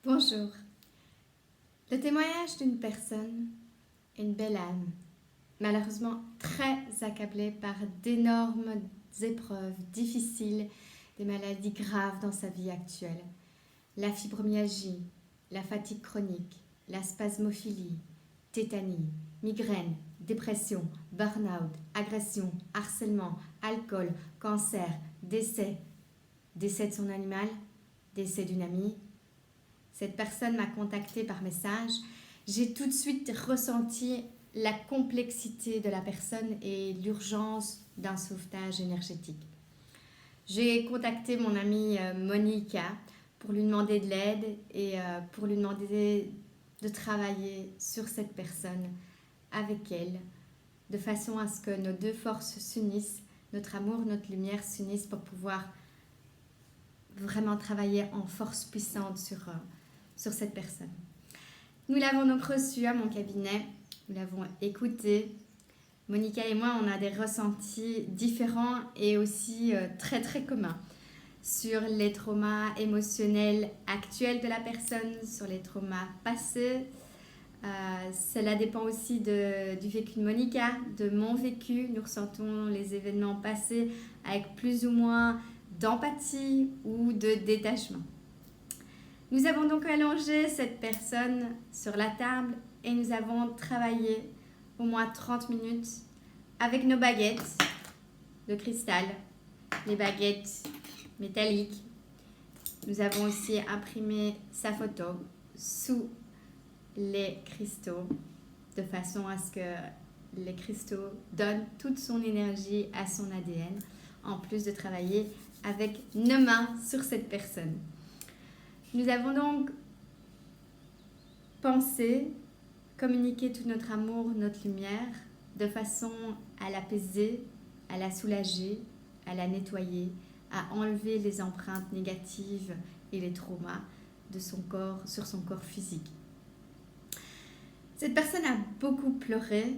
Bonjour. Le témoignage d'une personne, une belle âme, malheureusement très accablée par d'énormes épreuves difficiles, des maladies graves dans sa vie actuelle. La fibromyalgie, la fatigue chronique, la spasmophilie, tétanie, migraine, dépression, burn-out, agression, harcèlement, alcool, cancer, décès de son animal, décès d'une amie. Cette personne m'a contactée par message. J'ai tout de suite ressenti la complexité de la personne et l'urgence d'un sauvetage énergétique. J'ai contacté mon amie Monica pour lui demander de l'aide et pour lui demander de travailler sur cette personne avec elle, de façon à ce que nos deux forces s'unissent, notre amour, notre lumière s'unissent pour pouvoir vraiment travailler en force puissante sur cette personne. Nous l'avons donc reçue à mon cabinet, nous l'avons écoutée. Monica et moi, on a des ressentis différents et aussi très très communs sur les traumas émotionnels actuels de la personne, sur les traumas passés. Cela dépend aussi du vécu de Monica, de mon vécu. Nous ressentons les événements passés avec plus ou moins d'empathie ou de détachement. Nous avons donc allongé cette personne sur la table et nous avons travaillé au moins 30 minutes avec nos baguettes de cristal, les baguettes métalliques. Nous avons aussi imprimé sa photo sous les cristaux de façon à ce que les cristaux donnent toute son énergie à son ADN, en plus de travailler avec nos mains sur cette personne. Nous avons donc pensé communiquer tout notre amour, notre lumière, de façon à l'apaiser, à la soulager, à la nettoyer, à enlever les empreintes négatives et les traumas de son corps, sur son corps physique. Cette personne a beaucoup pleuré,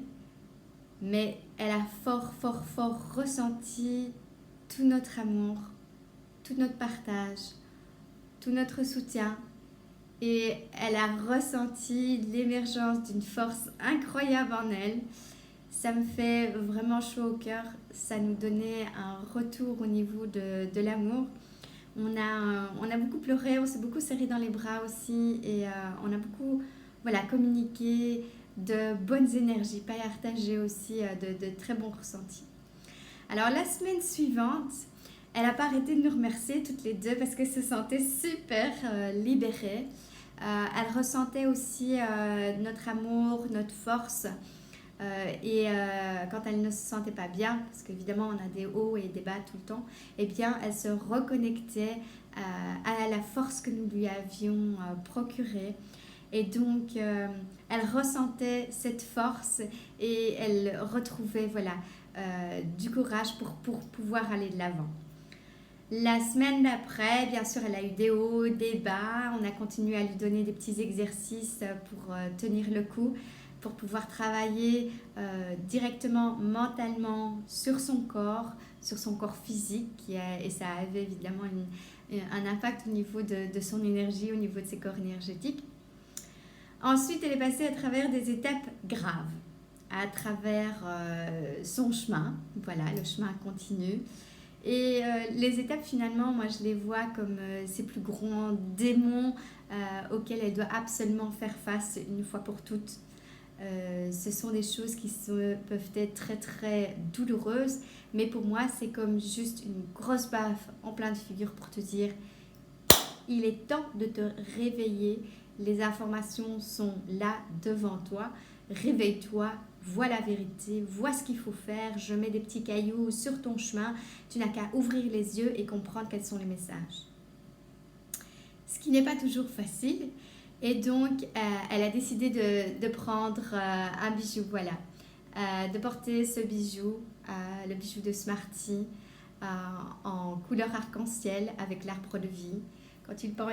mais elle a fort ressenti tout notre amour, tout notre partage, tout notre soutien, et elle a ressenti l'émergence d'une force incroyable en elle. Ça me fait vraiment chaud au cœur, ça nous donnait un retour au niveau de l'amour. On a beaucoup pleuré, on s'est beaucoup serré dans les bras aussi, et on a beaucoup communiqué de bonnes énergies, partagé aussi de très bons ressentis. Alors la semaine suivante, elle n'a pas arrêté de nous remercier toutes les deux parce qu'elle se sentait super libérée. Elle ressentait aussi notre amour, notre force. Quand elle ne se sentait pas bien, parce qu'évidemment on a des hauts et des bas tout le temps, eh bien elle se reconnectait à la force que nous lui avions procurée. Et donc elle ressentait cette force et elle retrouvait du courage pour pouvoir aller de l'avant. La semaine d'après, bien sûr, elle a eu des hauts, des bas. On a continué à lui donner des petits exercices pour tenir le coup, pour pouvoir travailler directement, mentalement sur son corps physique. Et ça avait évidemment un impact au niveau de son énergie, au niveau de ses corps énergétiques. Ensuite, elle est passée à travers des étapes graves, à travers son chemin. Voilà, le chemin continu. Et les étapes, finalement, moi, je les vois comme ces plus grands démons auxquels elle doit absolument faire face une fois pour toutes. Ce sont des choses qui peuvent être très, très douloureuses, mais pour moi, c'est comme juste une grosse baffe en pleine figure pour te dire « Il est temps de te réveiller, les informations sont là devant toi, réveille-toi ». Vois la vérité, vois ce qu'il faut faire, je mets des petits cailloux sur ton chemin, tu n'as qu'à ouvrir les yeux et comprendre quels sont les messages. Ce qui n'est pas toujours facile, et donc elle a décidé de prendre un bijou, de porter ce bijou, le bijou de Smarty, en couleur arc-en-ciel avec l'arbre de vie. Quand il pend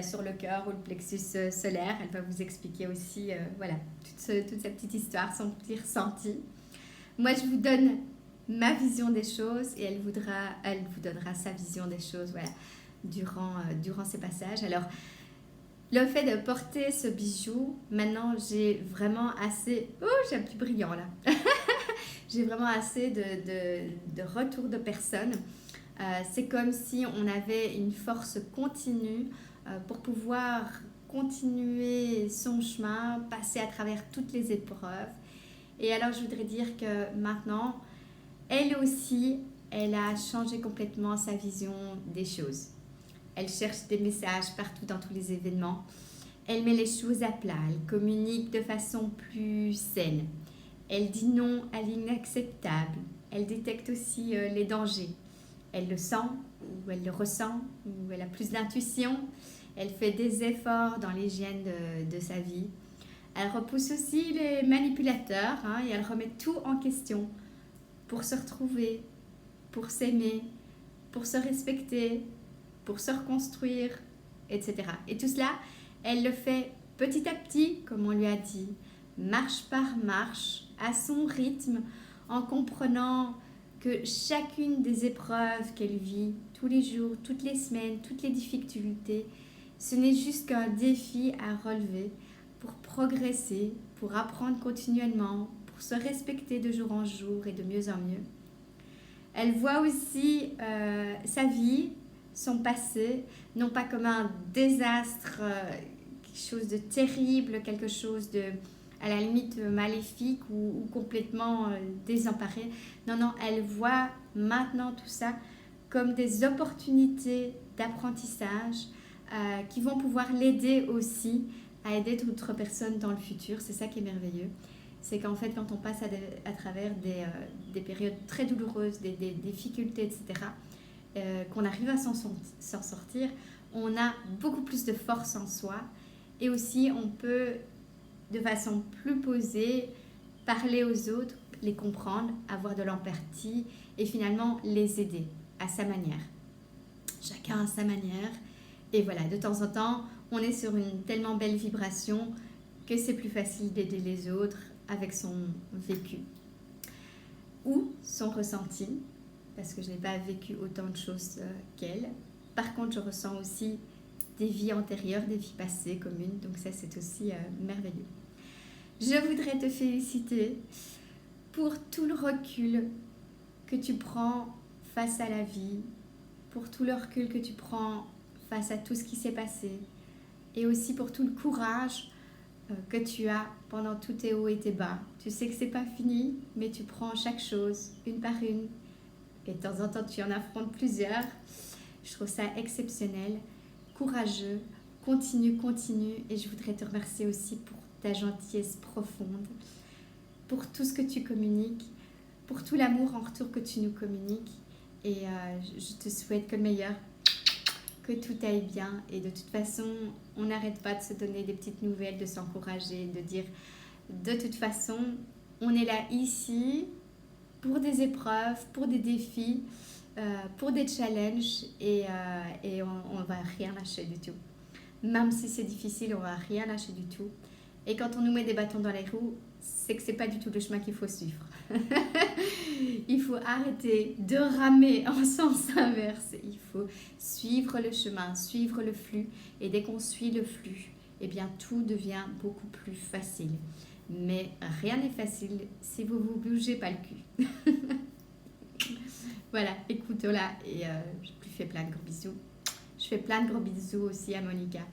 sur le cœur ou le plexus solaire. Elle va vous expliquer aussi toute sa petite histoire, son petit ressenti. Moi, je vous donne ma vision des choses et elle vous donnera sa vision des choses durant ces passages. Alors, Le fait de porter ce bijou, maintenant j'ai vraiment assez... Oh, j'ai un petit brillant là. J'ai vraiment assez de retours de personnes. C'est comme si on avait une force continue pour pouvoir continuer son chemin, passer à travers toutes les épreuves. Et alors je voudrais dire que maintenant, elle aussi, elle a changé complètement sa vision des choses. Elle cherche des messages partout dans tous les événements. Elle met les choses à plat, elle communique de façon plus saine. Elle dit non à l'inacceptable. Elle détecte aussi les dangers. Elle le sent ou elle le ressent ou elle a plus d'intuition. Elle fait des efforts dans l'hygiène de sa vie. Elle repousse aussi les manipulateurs et elle remet tout en question pour se retrouver, pour s'aimer, pour se respecter, pour se reconstruire, etc. Et tout cela, elle le fait petit à petit, comme on lui a dit, marche par marche, à son rythme, en comprenant que chacune des épreuves qu'elle vit tous les jours, toutes les semaines, toutes les difficultés, ce n'est juste qu'un défi à relever pour progresser, pour apprendre continuellement, pour se respecter de jour en jour et de mieux en mieux. Elle voit aussi sa vie, son passé, non pas comme un désastre, quelque chose de terrible, quelque chose de à la limite maléfique ou complètement désemparé. Non, non, elle voit maintenant tout ça comme des opportunités d'apprentissage qui vont pouvoir l'aider aussi à aider d'autres personnes dans le futur. C'est ça qui est merveilleux. C'est qu'en fait, quand on passe à travers des périodes très douloureuses, des difficultés, etc., qu'on arrive à s'en sortir, on a beaucoup plus de force en soi et aussi on peut, de façon plus posée, parler aux autres, les comprendre, avoir de l'empathie et finalement les aider à sa manière. Chacun à sa manière. Et voilà, de temps en temps, on est sur une tellement belle vibration que c'est plus facile d'aider les autres avec son vécu ou son ressenti, parce que je n'ai pas vécu autant de choses qu'elle. Par contre, je ressens aussi des vies antérieures, des vies passées communes, donc ça c'est aussi merveilleux. Je voudrais te féliciter pour tout le recul que tu prends face à la vie, pour tout le recul que tu prends face à tout ce qui s'est passé, et aussi pour tout le courage que tu as pendant tous tes hauts et tes bas. Tu sais que c'est pas fini, mais tu prends chaque chose une par une, et de temps en temps tu en affrontes plusieurs. Je trouve ça exceptionnel, courageux, continue, et je voudrais te remercier aussi pour ta gentillesse profonde, pour tout ce que tu communiques, pour tout l'amour en retour que tu nous communiques, et je te souhaite que le meilleur, que tout aille bien. Et de toute façon, on n'arrête pas de se donner des petites nouvelles, de s'encourager, de dire de toute façon, on est là ici pour des épreuves, pour des défis, pour des challenges, et on ne va rien lâcher du tout. Même si c'est difficile, on ne va rien lâcher du tout. Et quand on nous met des bâtons dans les roues, c'est que ce n'est pas du tout le chemin qu'il faut suivre. Il faut arrêter de ramer en sens inverse. Il faut suivre le chemin, suivre le flux. Et dès qu'on suit le flux, eh bien, tout devient beaucoup plus facile. Mais rien n'est facile si vous ne vous bougez pas le cul. Voilà, écoute, là, et je lui fais plein de gros bisous. Je fais plein de gros bisous aussi à Monica,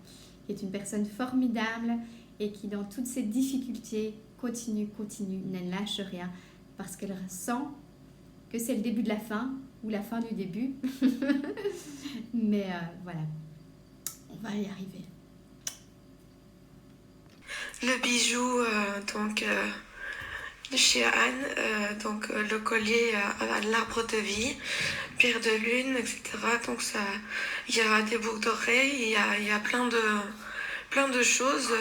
qui est une personne formidable et qui, dans toutes ses difficultés, continue, ne lâche rien, parce qu'elle ressent que c'est le début de la fin, ou la fin du début. Mais voilà, on va y arriver. Le bijou, de chez Anne, le collier à l'arbre de vie, pierre de lune, etc. Donc ça, il y a des boucles d'oreilles, il y a plein de choses.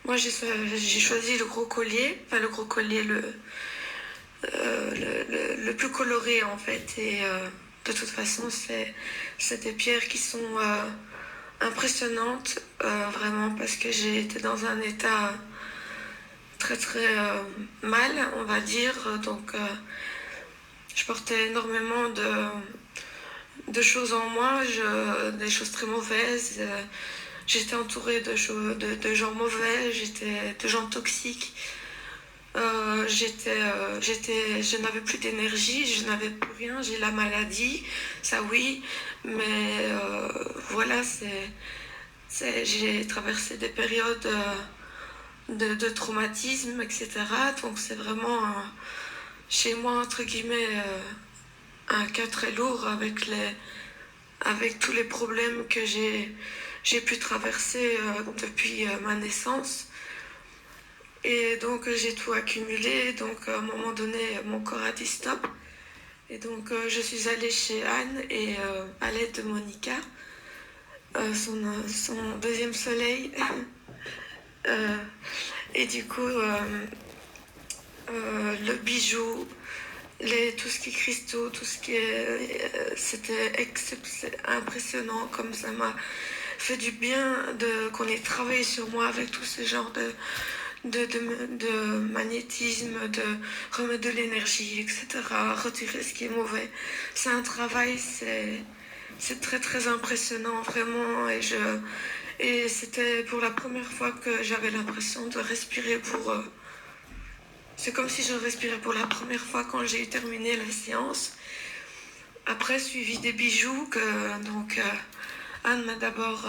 Moi j'ai choisi le gros collier, le plus coloré en fait. Et de toute façon, c'est des pierres qui sont impressionnantes, vraiment, parce que j'ai été dans un état très mal, on va dire. Je portais énormément de choses en moi, des choses très mauvaises. j'étais entourée de gens mauvais, de gens toxiques. Je n'avais plus d'énergie, je n'avais plus rien, j'ai la maladie, ça oui, mais voilà, j'ai traversé des périodes de traumatisme, etc. Donc c'est vraiment chez moi, entre guillemets, un cas très lourd avec tous les problèmes que j'ai pu traverser depuis ma naissance. Et donc j'ai tout accumulé, donc à un moment donné mon corps a dit stop. Et donc je suis allée chez Anne et à l'aide de Monica, son deuxième soleil. Et du coup le bijou, tout ce qui est cristaux, tout ce qui est... c'était impressionnant, comme ça m'a fait du bien qu'on ait travaillé sur moi avec tout ce genre de magnétisme, de remettre de l'énergie, etc., retirer ce qui est mauvais. C'est un travail, c'est très très impressionnant, vraiment, et c'était pour la première fois que j'avais l'impression de respirer pour... c'est comme si je respirais pour la première fois quand j'ai terminé la séance. Après, suivi des bijoux que donc Anne m'a d'abord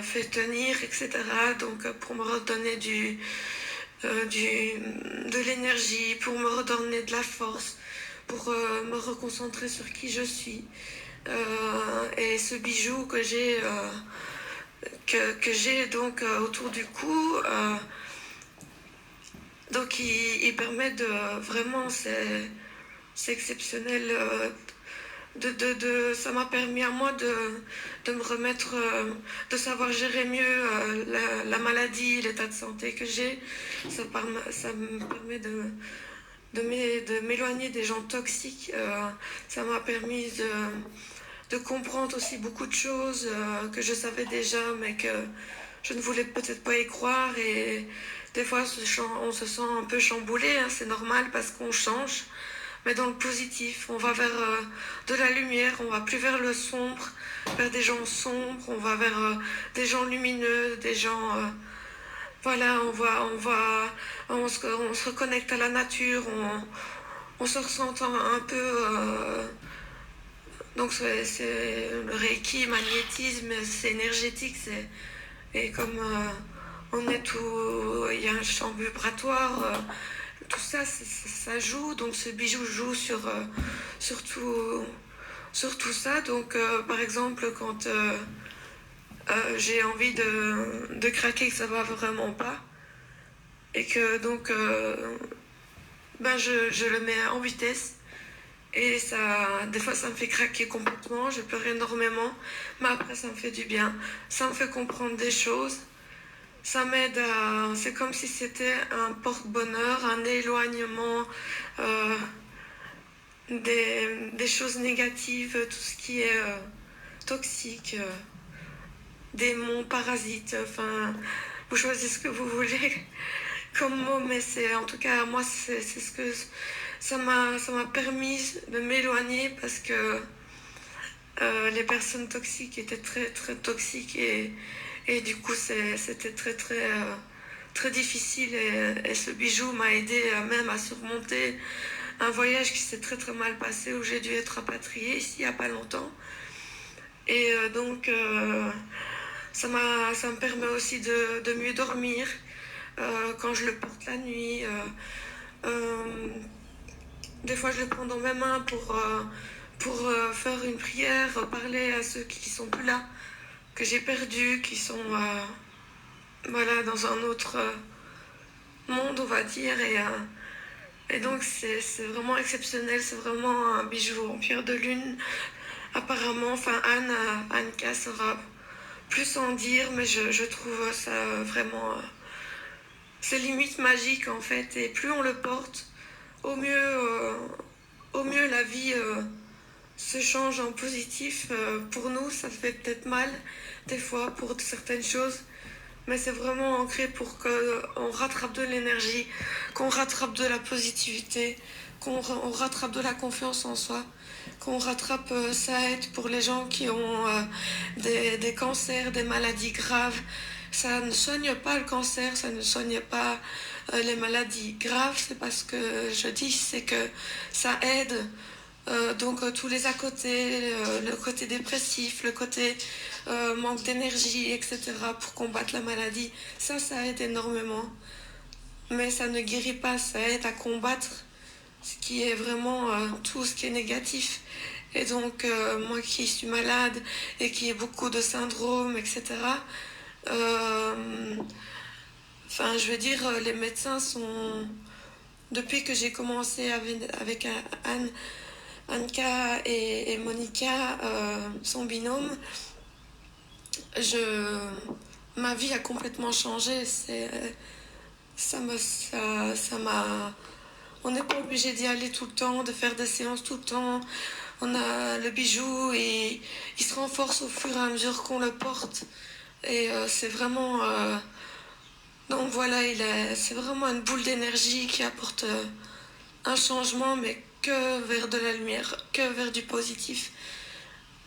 fait tenir, etc. Donc pour me redonner de l'énergie, pour me redonner de la force, pour me reconcentrer sur qui je suis. Et ce bijou que j'ai donc autour du cou, donc il permet de vraiment, c'est exceptionnel. Ça m'a permis à moi de me remettre, de savoir gérer mieux la maladie, l'état de santé que j'ai. Ça me permet de m'éloigner des gens toxiques. Ça m'a permis de comprendre aussi beaucoup de choses que je savais déjà, mais que je ne voulais peut-être pas y croire. Et des fois, on se sent un peu chamboulé, hein, c'est normal parce qu'on change. Mais dans le positif, on va vers de la lumière, on va plus vers le sombre, vers des gens sombres, on va vers des gens lumineux, des gens... voilà, on se reconnecte à la nature, on se ressent un peu... donc c'est le Reiki, magnétisme, c'est énergétique, et comme on est tout... Il y a un champ vibratoire... tout ça, ça joue, donc ce bijou joue sur tout ça. Donc, par exemple, quand j'ai envie de craquer, que ça va vraiment pas, et que donc, je le mets en vitesse, et des fois, ça me fait craquer complètement, je pleure énormément, mais après, ça me fait du bien. Ça me fait comprendre des choses. Ça m'aide à... C'est comme si c'était un porte-bonheur, un éloignement des choses négatives, tout ce qui est toxique, démons, parasites, enfin, vous choisissez ce que vous voulez comme mot, mais en tout cas, moi, c'est ce que ça m'a permis de m'éloigner parce que les personnes toxiques étaient très, très toxiques et du coup, c'était très, très, très difficile. Et ce bijou m'a aidé même à surmonter un voyage qui s'est très, très mal passé où j'ai dû être rapatriée ici il n'y a pas longtemps. Et donc, ça me permet aussi de mieux dormir quand je le porte la nuit. Des fois, je le prends dans mes mains pour faire une prière, parler à ceux qui sont plus là, que j'ai perdus, qui sont voilà, dans un autre monde, on va dire. Et donc, c'est vraiment exceptionnel. C'est vraiment un bijou en pierre de lune. Apparemment, enfin, Anka saura plus en dire, mais je trouve ça vraiment... c'est limite magique, en fait. Et plus on le porte, au mieux la vie se change en positif. Pour nous, ça fait peut-être mal, des fois, pour certaines choses. mais c'est vraiment ancré pour qu'on rattrape de l'énergie, qu'on rattrape de la positivité, on rattrape de la confiance en soi, qu'on rattrape, ça aide pour les gens qui ont des cancers, des maladies graves. Ça ne soigne pas le cancer, ça ne soigne pas les maladies graves, c'est parce que je dis, c'est que ça aide. Tous les à côté, le côté dépressif, le côté manque d'énergie, etc. pour combattre la maladie, ça aide énormément. Mais ça ne guérit pas, ça aide à combattre ce qui est vraiment tout ce qui est négatif. Et donc, moi qui suis malade et qui ai beaucoup de syndromes, etc., je veux dire, les médecins sont... Depuis que j'ai commencé avec Anka et Monica, son binôme, ma vie a complètement changé. On n'est pas obligé d'y aller tout le temps, de faire des séances tout le temps. On a le bijou et il se renforce au fur et à mesure qu'on le porte. Et c'est vraiment... donc voilà, c'est vraiment une boule d'énergie qui apporte un changement, mais que vers de la lumière, que vers du positif.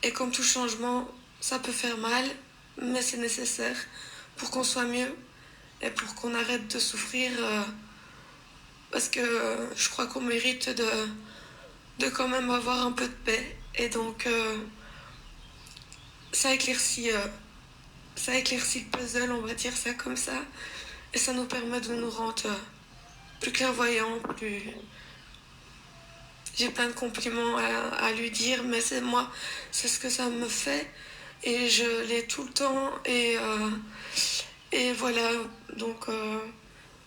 Et comme tout changement, ça peut faire mal, mais c'est nécessaire pour qu'on soit mieux et pour qu'on arrête de souffrir. Parce que je crois qu'on mérite de quand même avoir un peu de paix. Et donc, ça éclaircit le puzzle, on va dire ça comme ça. Et ça nous permet de nous rendre plus clairvoyants, plus... J'ai plein de compliments à lui dire, mais c'est moi, c'est ce que ça me fait. Et je l'ai tout le temps. Et voilà, donc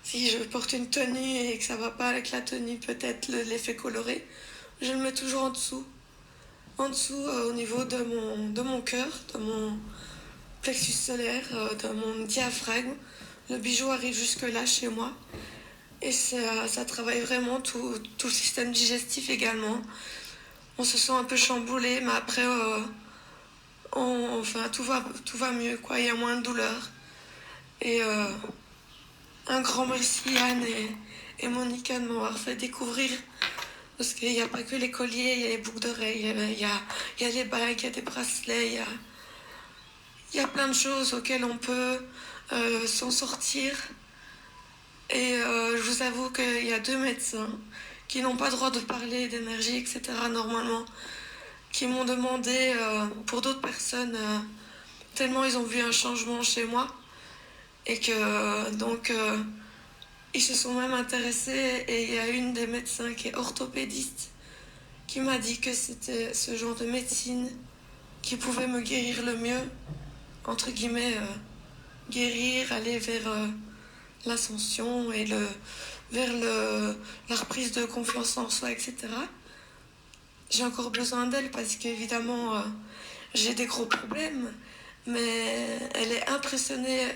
si je porte une tenue et que ça va pas avec la tenue, peut-être l'effet coloré, je le mets toujours en dessous. En dessous, au niveau de mon cœur, de mon plexus solaire, de mon diaphragme. Le bijou arrive jusque là chez moi. Et ça travaille vraiment tout le système digestif également. On se sent un peu chamboulé, mais après, tout va mieux, quoi. Il y a moins de douleur. Et un grand merci Anne et Monica de m'avoir fait découvrir. Parce qu'il n'y a pas que les colliers, il y a les boucles d'oreilles, il y a les bagues, il y a des bracelets, il y a plein de choses auxquelles on peut s'en sortir. Et je vous avoue qu'il y a 2 médecins qui n'ont pas le droit de parler d'énergie, etc. normalement, qui m'ont demandé pour d'autres personnes, tellement ils ont vu un changement chez moi, et que donc ils se sont même intéressés, et il y a une des médecins qui est orthopédiste qui m'a dit que c'était ce genre de médecine qui pouvait me guérir le mieux, entre guillemets, guérir, aller vers l'ascension et vers la reprise de confiance en soi, etc. J'ai encore besoin d'elle parce qu'évidemment, j'ai des gros problèmes, mais elle est impressionnée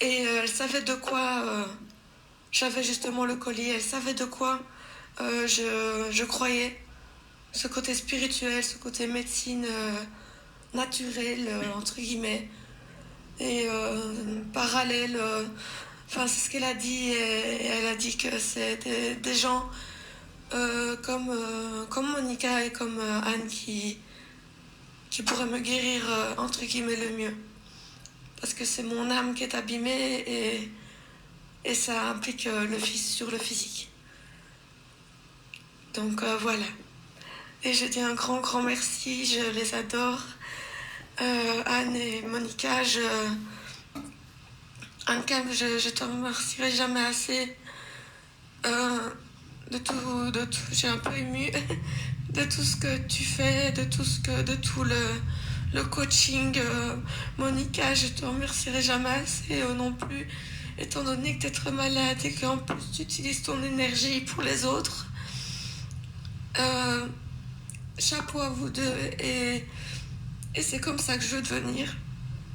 et elle savait de quoi j'avais justement le collier, elle savait de quoi je croyais, ce côté spirituel, ce côté médecine naturelle, entre guillemets, et parallèle. C'est ce qu'elle a dit, et elle a dit que c'est des gens comme Monica et comme Anne qui pourraient me guérir, entre guillemets, le mieux. Parce que c'est mon âme qui est abîmée et ça implique sur le physique. Donc voilà. Et je dis un grand merci, je les adore. Anne et Monica, Anka, je te remercierai jamais assez de tout, j'ai un peu ému de tout ce que tu fais, de tout le coaching. Monica, je te remercierai jamais assez non plus, étant donné que tu es très malade et qu'en plus tu utilises ton énergie pour les autres. Chapeau à vous deux, et c'est comme ça que je veux devenir.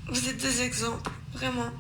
Vous êtes des exemples, vraiment.